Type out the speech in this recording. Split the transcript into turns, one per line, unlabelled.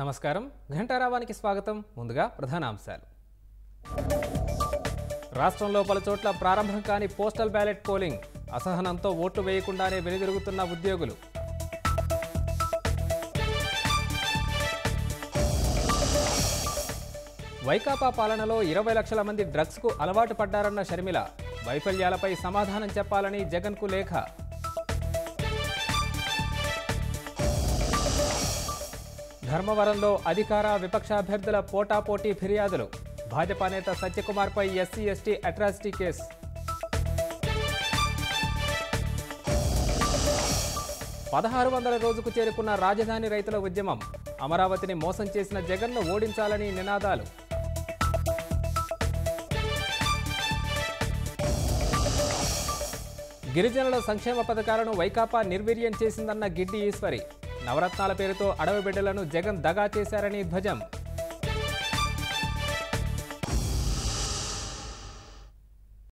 నమస్కారం ఘంటారావానికి స్వాగతం ముందుగా ప్రధానాంశాలు రాష్ట్రంలో పలుచోట్ల ప్రారంభం కాని పోస్టల్ బ్యాలెట్ పోలింగ్ అసహనంతో ఓట్లు వేయకుండానే వెనుదిరుగుతున్న ఉద్యోగులు వైకాపా పాలనలో 20 లక్షల మంది డ్రగ్స్కు అలవాటు పడ్డారన్న షర్మిల వైఫల్యాలపై సమాధానం చెప్పాలని జగన్కు లేఖ ధర్మవరంలో అధికార విపక్ష అభ్యర్థుల పోటాపోటీ ఫిర్యాదులు భాజపా నేత సత్యకుమార్పై ఎస్సీ ఎస్టీ అట్రాసిటీ కేసు $1600 రోజుకు చేరుకున్న రాజధాని రైతుల ఉద్యమం అమరావతిని మోసం చేసిన జగన్ను ఓడించాలని నినాదాలు గిరిజనుల సంక్షేమ పథకాలను వైకాపా నిర్వీర్యం చేసిందన్న గిడ్డి ఈశ్వరి నవరత్నాల పేరుతో అడవి బిడ్డలను జగన్ దగా చేశారని ధ్వజం